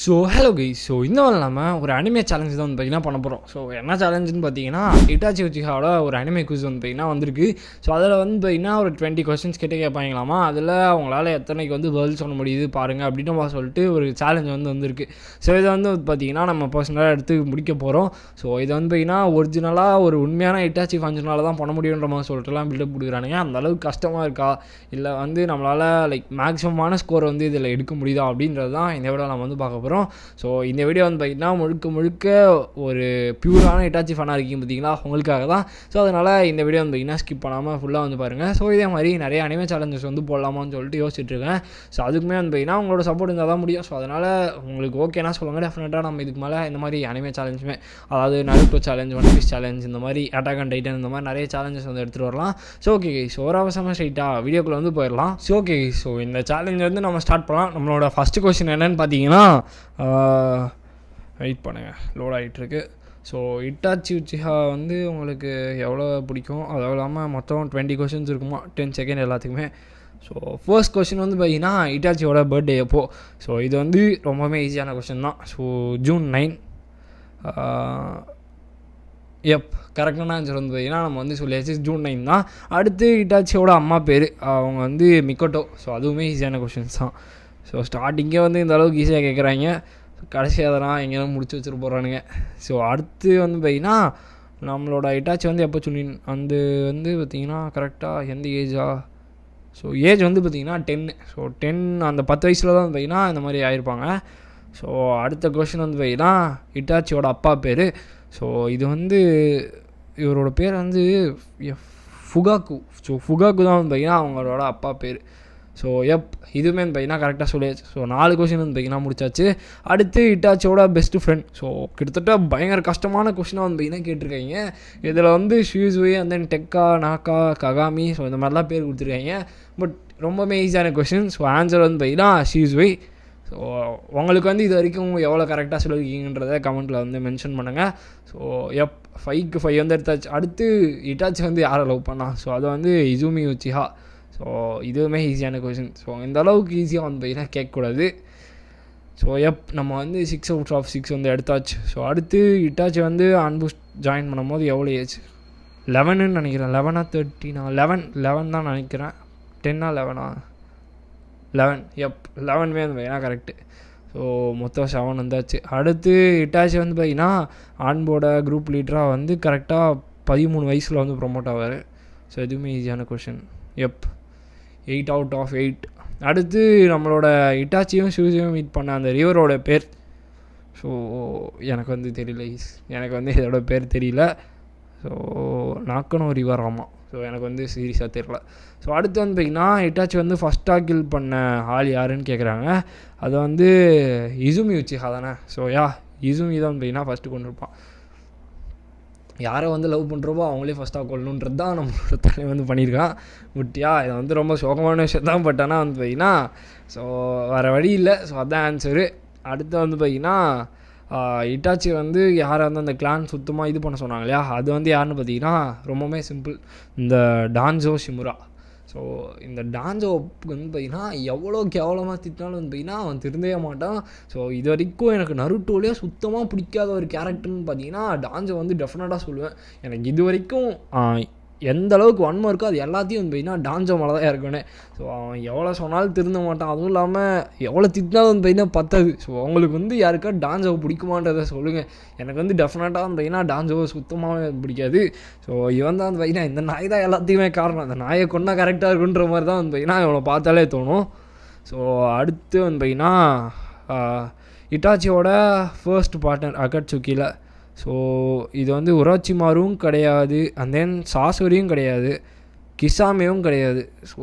So hello guys. So இந்த நாள் நம்ம ஒரு அனிமே சேலஞ்ச் தான் வந்து பார்த்திங்கன்னா பண்ண போகிறோம். ஸோ என்ன சேலஞ்சுன்னு பார்த்தீங்கன்னா இட்டாச்சி உச்சிஹாவோட ஒரு அனிமே குவிஸ் வந்து பார்த்திங்கன்னா வந்திருக்கு. ஸோ அதில் வந்து பார்த்திங்கன்னா ஒரு 20 கொஸ்டின்ஸ் கிட்டே கேட்பாங்களாமா. அதில் அவங்களால எத்தனைக்கு வந்து பதில் சொல்ல முடியுது பாருங்கள் அப்படின்னு சொல்லிட்டு ஒரு சேலஞ்ச் வந்து வந்திருக்கு. ஸோ இதை வந்து பார்த்திங்கன்னா நம்ம பர்சனலாக எடுத்து முடிக்க போகிறோம். ஸோ இதை வந்து பார்த்திங்கன்னா ஒரிஜினலாக ஒரு உண்மையான இட்டாச்சி ஃபங்க்ஷனால் தான் பண்ண முடியுன்ற மாதிரி சொல்லிட்டுலாம் பில்டப் கொடுக்குறானுங்க. அந்தளவுக்கு கஷ்டமாக இருக்கா இல்லை வந்து நம்மளால் மேக்ஸிமமான ஸ்கோர் வந்து இதில் எடுக்க முடியுதா அப்படின்றது தான் இந்த விட நம்ம வந்து பார்க்க போகிறோம். ஸோ இந்த வீடியோ வந்து பார்த்திங்கன்னா முழுக்க ஒரு பியூரான இட்டாச்சி ஃபனாக இருக்கீங்க பார்த்தீங்களா, உங்களுக்காக தான். ஸோ அதனால் இந்த வீடியோ வந்து பார்த்திங்கன்னா ஸ்கிப் பண்ணாமல் ஃபுல்லாக வந்து பாருங்கள். ஸோ இதே மாதிரி நிறைய அனிமே சேலஞ்சஸ் வந்து போடலாமான்னு சொல்லிட்டு யோசிச்சுட்ருக்கேன். ஸோ அதுக்குமே வந்து பார்த்திங்கன்னா உங்களோட சப்போர்ட் இருந்தால் தான் முடியும். ஸோ அதனால் உங்களுக்கு ஓகேனா சொல்லுங்கள். டெஃபினட்டாக நம்ம இதுக்கு மேலே இந்த மாதிரி அனிமே சேலஞ்சுமே, அதாவது Naruto challenge, one piece challenge, இந்த மாதிரி அட்டாக் அண்ட் டைட்டன், இந்த மாதிரி நிறைய சேலஞ்சஸ் வந்து எடுத்துகிட்டு வரலாம். ஸோ ஓகே ஸோ ஒரு அவசரமாக ஸ்ட்ரைட்டாக வீடியோக்குள்ளே வந்து போயிடலாம். ஸோ ஓகே ஸோ இந்த சேலஞ்ச் வந்து நம்ம ஸ்டார்ட் பண்ணலாம். நம்மளோட ஃபஸ்ட்டு கொஸ்டின் என்னென்னு பார்த்தீங்கன்னா, வெயிட் பண்ணுங்கள், லோட் ஆகிட்டுருக்கு. ஸோ இட்டாச்சி உச்சிஹா வந்து உங்களுக்கு எவ்வளோ பிடிக்கும், அதுவும் இல்லாமல் மொத்தம் 20 கொஷின்ஸ் இருக்குமா, 10 செகண்ட் எல்லாத்துக்குமே. ஸோ ஃபர்ஸ்ட் கொஷின் வந்து பார்த்தீங்கன்னா இட்டாச்சியோட பர்த்டே எப்போ. ஸோ இது வந்து ரொம்பவே ஈஸியான கொஷின் தான். So June 9. கரெக்டான ஆன்சர் வந்து பார்த்தீங்கன்னா நம்ம வந்து சொல்லியாச்சு, June 9 தான். அடுத்து இட்டாச்சியோட அம்மா பேர், அவங்க வந்து மிக்கோட்டோ. ஸோ அதுவுமே ஈஸியான கொஷின்ஸ் தான். ஸோ ஸ்டார்டிங்கே வந்து இந்த அளவுக்கு ஈஸியாக கேட்குறாங்க, கடைசியாக அதெல்லாம் எங்கேயும் முடிச்சு வச்சுட்டு போகிறானுங்க. ஸோ அடுத்து வந்து பார்த்திங்கன்னா நம்மளோட இட்டாச்சி வந்து எப்போ சொன்னின் அந்த வந்து பார்த்திங்கன்னா கரெக்டாக எந்த ஏஜா. ஸோ ஏஜ் வந்து பார்த்திங்கன்னா 10. ஸோ 10 அந்த 10 வயசில் தான் வந்து பார்த்திங்கன்னா இந்த மாதிரி ஆகிருப்பாங்க. ஸோ அடுத்த கொஷின் வந்து பார்த்திங்கன்னா இட்டாச்சியோட அப்பா பேர். ஸோ இது வந்து இவரோட பேர் வந்து ஃபுகாக்கு. ஸோ ஃபுகாக்கு தான் வந்து பார்த்திங்கன்னா அவங்களோட அப்பா பேர். ஸோ இதுவுமே வந்து பார்த்திங்கன்னா கரெக்டாக சொல்லியாச்சு. ஸோ 4 கொஷின் வந்து பார்த்திங்கன்னா முடிச்சாச்சு. அடுத்து இட்டாச்சியோட பெஸ்ட்டு ஃப்ரெண்ட். ஸோ கிட்டத்தட்ட பயங்கர கஷ்டமான கொஷினாக வந்து பார்த்திங்கன்னா கேட்டிருக்காங்க. இதில் வந்து ஷூஸ்வே and then deca, நாக்கா, Kagame, so இந்த மாதிரிலாம் பேர் கொடுத்துருக்காங்க. பட் ரொம்பவே ஈஸியான கொஷின். ஸோ ஆன்சர் வந்து பார்த்திங்கன்னா ஷூஸ்வே. ஸோ உங்களுக்கு வந்து இது வரைக்கும் எவ்வளோ கரெக்டாக சொல்லியிருக்கீங்கன்றதை கமெண்ட்டில் வந்து மென்ஷன் பண்ணுங்கள். ஸோ 5க்கு 5 வந்து எடுத்தாச்சு. அடுத்து இட்டாச்சி வந்து யாரை லவ் பண்ணா. ஸோ அது வந்து இசுமி உச்சிஹா. ஸோ இதுவுமே ஈஸியான கொஷின். ஸோ இந்த அளவுக்கு ஈஸியாக வந்து பார்த்திங்கன்னா கேட்கக்கூடாது. ஸோ நம்ம வந்து 6 out of 6 வந்து எடுத்தாச்சு. ஸோ அடுத்து இட்டாச்சி வந்து அன்பூஸ்ட் ஜாயின் பண்ணும்போது எவ்வளோ ஏஜ், 11ன்னு நினைக்கிறேன். 11 13 11 தான் நினைக்கிறேன். 10 11 11 11மே வந்து பார்த்திங்கன்னா கரெக்டு. ஸோ மொத்தம் 7 வந்தாச்சு. அடுத்து இட்டாச்சி வந்து பார்த்திங்கன்னா ஆன்போட குரூப் லீடராக வந்து கரெக்டாக 13 வயசில் வந்து ப்ரொமோட் ஆவார். ஸோ இதுவுமே ஈஸியான கொஷின். 8 out of 8. அடுத்து நம்மளோட இட்டாச்சியும் ஷூஸையும் மீட் பண்ண அந்த ரிவரோட பேர். ஸோ எனக்கு வந்து தெரியல, எனக்கு வந்து இதோட பேர் தெரியல. ஸோ நாக்கணும் ரிவர், ஆமாம். ஸோ எனக்கு வந்து சீரியஸாக தெரியல. ஸோ அடுத்து வந்து பார்த்திங்கன்னா இட்டாச்சி வந்து ஃபஸ்ட்டாக கில் பண்ண ஆள் யாருன்னு கேட்குறாங்க. அது வந்து இசுமி உச்சிஹா தானே. ஸோ இசுமி தான் பார்த்திங்கன்னா ஃபஸ்ட்டு கொண்டு இருப்பான். யாரை வந்து லவ் பண்ணுறப்போ அவங்களே ஃபஸ்ட்டாக கொள்ளணுன்றது தான் நம்மளோட தலை வந்து பண்ணியிருக்கான். பட் இது வந்து ரொம்ப சோகமான விஷயம் தான். பட் ஆனால் வந்து பார்த்திங்கன்னா ஸோ வேறு வழி இல்லை. ஸோ அதுதான் ஆன்சரு. அடுத்து வந்து பார்த்திங்கன்னா இட்டாச்சி வந்து யாரை வந்து அந்த கிளான் சுத்தமாக இது பண்ண சொன்னாங்க இல்லையா, அது வந்து யாருன்னு பார்த்திங்கன்னா ரொம்பவுமே சிம்பிள், இந்த டான்ஜோ ஷிமுரா. ஸோ இந்த டான்ஜோ வந்து பார்த்திங்கன்னா எவ்வளோ கேவலமாக திட்டினாலும் வந்து பார்த்திங்கன்னா அவன் திருந்தவே மாட்டான். ஸோ இது வரைக்கும் எனக்கு நருட்டோலேயே சுத்தமாக பிடிக்காத ஒரு கேரக்டர்னு பார்த்திங்கன்னா டான்ஜோ வந்து டெஃபினட்டாக சொல்லுவேன். எனக்கு இது வரைக்கும் எந்த அளவுக்கு வன்மை இருக்கோ அது எல்லாத்தையும் வந்து பார்த்திங்கன்னா டான்ஜோ மேலே தான் இருக்கணும். ஸோ அவன் எவ்வளோ சொன்னாலும் திருந்த மாட்டான். அதுவும் இல்லாமல் எவ்வளோ திட்டினாலும் வந்து பார்த்திங்கன்னா பத்தாது. ஸோ அவங்களுக்கு வந்து யாருக்கா டான்ஜோவை பிடிக்குமான்றதை சொல்லுங்கள். எனக்கு வந்து டெஃபினட்டாக வந்து பார்த்திங்கன்னா டான்ஜோவை சுத்தமாகவே பிடிக்காது. ஸோ இவன் தான் வந்து பார்த்திங்கன்னா இந்த நாய் தான் எல்லாத்தையுமே காரணம். அந்த நாயை கொண்டா கரெக்டாக இருக்குன்ற மாதிரி தான் வந்து பார்த்திங்கன்னா இவனை பார்த்தாலே தோணும். ஸோ அடுத்து வந்து பார்த்திங்கன்னா இட்டாச்சியோட ஃபர்ஸ்ட் பார்ட்னர் அகட்சுக்கியில். ஸோ இது வந்து உராச்சிமாரும் கிடையாது, அண்ட் தென் சாசோரியும் கிடையாது, கிசாமேவும் கிடையாது. ஸோ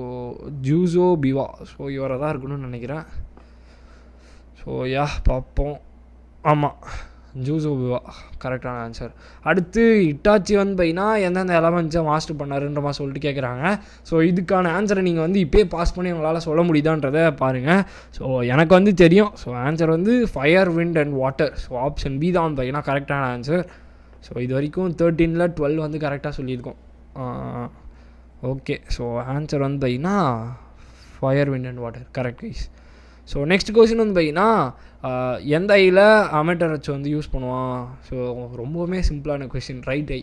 ஜூசோ பிவா. ஸோ இவரை தான் இருக்கணும்னு நினைக்கிறேன். ஸோ பார்ப்போம். ஆமாம், ஜூசோ பிவா கரெக்டான ஆன்சர். அடுத்து இட்டாச்சி வந்து பார்த்திங்கன்னா எந்தெந்த எலமெண்ட்ஸை மாஸ்டர் பண்ணாருன்ற மாதிரி சொல்லிட்டு கேட்குறாங்க. ஸோ இதுக்கான ஆன்சரை நீங்கள் வந்து இப்போயே பாஸ் பண்ணி உங்களால் சொல்ல முடியுதான்றதை பாருங்கள். ஸோ எனக்கு வந்து தெரியும். ஸோ ஆன்சர் வந்து fire, wind and water. So option B தான் வந்து பார்த்திங்கன்னா கரெக்டான ஆன்சர். ஸோ இது வரைக்கும் 13ல் 12 வந்து கரெக்டாக சொல்லியிருக்கோம். ஓகே ஸோ ஆன்சர் வந்து பார்த்திங்கன்னா fire, wind and water correct guys. So next question வந்து பார்த்தீங்கன்னா எந்த ஐயில் அமெட்டரச் வந்து யூஸ் பண்ணுவான். ஸோ ரொம்பவுமே சிம்பிளான question, right I.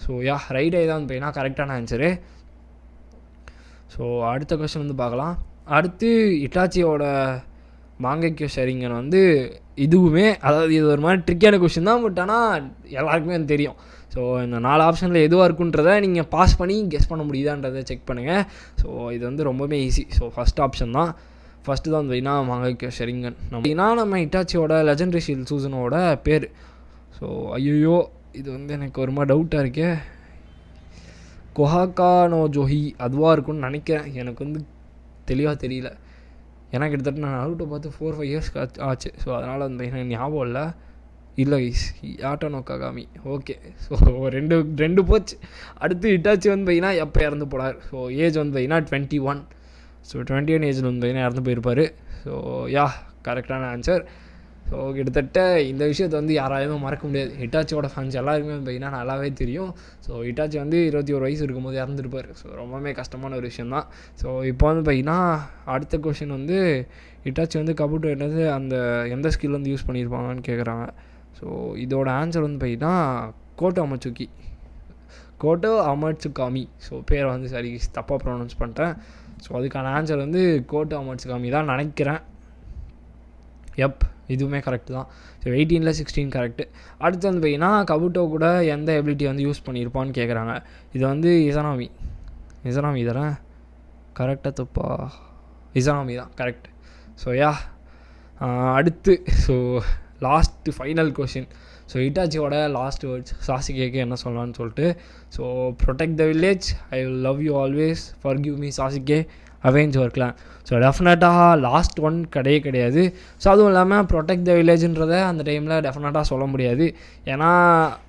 So right I தான் வந்து பார்த்தீங்கன்னா கரெக்டான ஆன்சரு. ஸோ அடுத்த கொஸ்டின் வந்து பார்க்கலாம். அடுத்து இட்டாச்சியோட மாங்கக்யோ ஷரிங்கன் வந்து இதுவுமே, அதாவது இது ஒரு மாதிரி ட்ரிக்கியான கொஸ்டின் தான், பட் ஆனால் எல்லாருக்குமே அது தெரியும். ஸோ இந்த 4 ஆப்ஷனில் எதுவாக இருக்குன்றதை நீங்கள் பாஸ் பண்ணி கெஸ் பண்ண முடியுதான்றதை செக் பண்ணுங்கள். ஸோ இது வந்து ரொம்பவே ஈஸி. ஸோ ஃபஸ்ட் ஆப்ஷன் தான், ஃபஸ்ட்டு தான் வந்து மாங்கக்யோ ஷரிங்கன். நம்ம இட்டாச்சியோட லெஜெண்டரி ஷீல்ட் சூசனோட பேர். ஸோ ஐயோ இது வந்து எனக்கு ஒரு மாதிரி டவுட்டாக இருக்கே. கொஹாக்கா நோ ஜோஹி அதுவாக இருக்கும்னு நினைக்கிறேன், எனக்கு வந்து தெளிவாக தெரியல. ஏன்னா கிட்டத்தட்ட நான் நருட்டோ பார்த்து 4-5 இயர்ஸ் ஆச்சு. ஸோ அதனால் வந்து எனக்கு ஞாபகம் இல்லை யாட்டோ நோ ககாமி. ஓகே, ஸோ ரெண்டு போச்சு. அடுத்து இட்டாச்சி வந்து பார்த்தீங்கன்னா எப்போ இறந்து போனார். ஸோ ஏஜ் வந்து பார்த்தீங்கன்னா 21. ஸோ 21 ஏஜில் வந்து பார்த்தீங்கன்னா இறந்து போயிருப்பார். ஸோ கரெக்டான ஆன்சர். ஸோ கிட்டத்தட்ட இந்த விஷயத்தை வந்து யாராலையும் மறக்க முடியாது. இட்டாச்சியோட ஃபேன்ஸ் எல்லாருக்குமே வந்து பார்த்தீங்கன்னா நல்லாவே தெரியும். ஸோ இட்டாச்சி வந்து 21 வயசு இருக்கும்போது இறந்துருப்பார். ஸோ ரொம்பவே கஷ்டமான ஒரு விஷயந்தான். ஸோ இப்போ வந்து பார்த்தீங்கன்னா அடுத்த கொஷின் வந்து இட்டாச்சி வந்து கபூட்டோ என்னது அந்த எந்த ஸ்கில் வந்து யூஸ் பண்ணியிருப்பாங்கன்னு கேட்குறாங்க. ஸோ இதோட ஆன்சர் வந்து பார்த்தீங்கன்னா கோட்டோ அமட்சுகாமி. ஸோ பேரை வந்து சரி தப்பாக ப்ரொனவுன்ஸ் பண்ணிட்டேன். ஸோ அதுக்கான ஆன்சர் வந்து கோட்டோ அமட்சுகாமி தான் நினைக்கிறேன். இதுவுமே கரெக்டு தான். ஸோ 18ல் 16 கரெக்டு. அடுத்து வந்து பார்த்தீங்கன்னா கபூட்டோ கூட எந்த எபிலிட்டி வந்து யூஸ் பண்ணியிருப்பான்னு கேட்குறாங்க. இது வந்து இசனாமி தானே, கரெக்டாக தப்பா? இசனாமி தான் கரெக்ட். ஸோ அடுத்து லாஸ்ட்டு ஃபைனல் கொஷின். ஸோ இட்டாச்சியோட லாஸ்ட் வேர்ட்ஸ் சாசிகேக்கு என்ன சொல்லலான்னு சொல்லிட்டு. So protect the village, I will love you always, forgive me Sasuke, avenge your clan. So டெஃபினட்டாக லாஸ்ட் ஒன் கிடையாது. ஸோ அதுவும் இல்லாமல் ப்ரொடெக்ட் த வில்லேஜ்ன்றதை அந்த டைமில் டெஃபினட்டாக சொல்ல முடியாது. ஏன்னா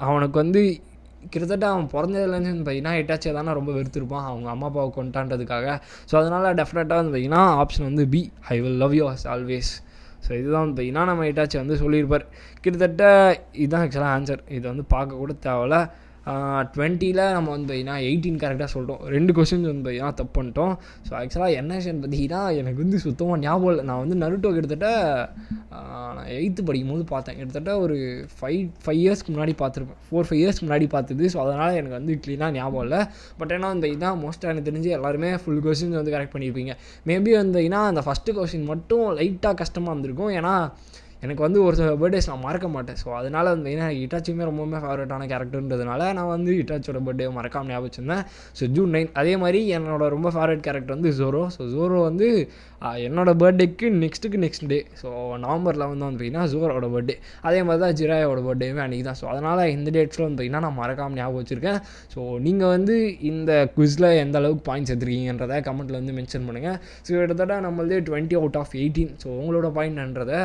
அவனுக்கு வந்து கிட்டத்தட்ட அவன் பிறந்ததுலேருந்து வந்து பார்த்தீங்கன்னா இட்டாச்சியை தானே ரொம்ப வெறுத்திருப்பான், அவங்க அம்மா அப்பாவை கொண்டான்றதுக்காக. ஸோ அதனால் டெஃபினட்டாக வந்து பார்த்தீங்கன்னா ஆப்ஷன் வந்து B, I will love you always. So இதுதான் வந்து பார்த்தீங்கன்னா நம்ம இட்டாச்சி வந்து சொல்லியிருப்பார். கிட்டத்தட்ட இதுதான் ஆக்சுவலாக ஆன்சர். இது வந்து பார்க்க கூட தேவையில்ல. 20ல் நம்ம வந்து பார்த்தீங்கன்னா 18 கரெக்டாக சொல்லிட்டோம். 2 கொஸ்டின்ஸ் வந்து பார்த்தீங்கன்னா தப்பு பண்ணிட்டோம். ஸோ ஆக்சுவலாக என்ன விஷயம் பார்த்தீங்கன்னா எனக்கு வந்து சுத்தமாக ஞாபகம் இல்லை. நான் வந்து நருட்டோ கிட்டத்தட்ட நான் 8th படிக்கும்போது பார்த்தேன். கிட்டத்தட்ட ஒரு 5 இயர்ஸ்க்கு முன்னாடி பார்த்துருப்பேன், 4-5 இயர்ஸ்க்கு முன்னாடி பார்த்தது. ஸோ அதனால் எனக்கு வந்து க்ளீனாக ஞாபகம் இல்லை. பட் ஏன்னா வந்து பார்த்தீங்கன்னா மோஸ்ட்டாக எனக்கு தெரிஞ்சு எல்லாருமே ஃபுல் கொஸ்டின்ஸ் வந்து கரெக்ட் பண்ணியிருப்பீங்க. மேபி வந்து பார்த்தீங்கன்னா அந்த ஃபஸ்ட்டு கொஸ்டின் மட்டும் லைட்டாக கஷ்டமாக இருந்திருக்கும். ஏன்னா எனக்கு வந்து ஒரு சில பர்த்டேஸ் நான் மறக்க மாட்டேன். ஸோ அதனால் வந்து ஏன்னா இட்டாச்சியுமே ரொம்பவுமே ஃபேவரட்டான கேரக்டர்ன்றதுனால நான் வந்து இட்டாச்சியோட பர்த்டே மறக்காமல் ஞாபகம் வச்சுருந்தேன். So June 9. அதே மாதிரி என்னோட ரொம்ப ஃபேவரட் கேரக்டர் வந்து ஜோரோ. ஸோ ஜோரோ வந்து என்னோடய பர்த்டேக்கு நெக்ஸ்ட் டே. ஸோ November 11 தான் வந்து பார்த்திங்கன்னா ஜோரோட பர்த்டே. அதே மாதிரி தான் ஜிராயோட பர்த்டேவே அன்றைக்கி தான். ஸோ அதனால் இந்த டேட்ஸில் வந்து பார்த்திங்கன்னா நான் மறக்காமல் ஞாபகம் வச்சுருக்கேன். ஸோ நீங்கள் வந்து இந்த குவிஸில் எந்த அளவுக்கு பாயிண்ட்ஸ் எடுத்துருக்கீங்கன்றதை கமெண்ட்டில் வந்து மென்ஷன் பண்ணுங்கள். ஸோ கிட்டத்தட்ட நம்மளது 20 out of 18. ஸோ உங்களோட பாயிண்ட்ன்றதை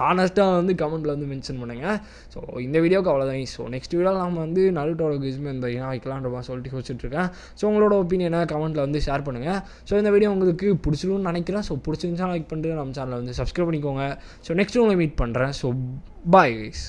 ஹானஸ்ட்டாக வந்து கமெண்ட்டில் வந்து மென்ஷன் பண்ணுங்கள். ஸோ இந்த வீடியோக்கு அவ்வளோதான். ஸோ நெக்ஸ்ட் வீடியோவில் நம்ம வந்து நருட்டோட குவிஸ்மே வந்து பார்த்திங்கன்னா வைக்கலான்ற சொல்லிட்டு வச்சுட்ருக்கேன். ஸோ உங்களோட ஒப்பீனியனை கமெண்ட்டில் வந்து ஷேர் பண்ணுங்கள். ஸோ இந்த வீடியோ உங்களுக்கு பிடிச்சிருக்குன்னு நினைக்கிறேன். ஸோ பிடிச்சிருந்துச்சா லைக் பண்ணிட்டு நம்ம சேனலை வந்து சப்ஸ்கிரைப் பண்ணிக்கோங்க. ஸோ நெக்ஸ்ட் உங்களை மீட் பண்ணுறேன். So bye guys.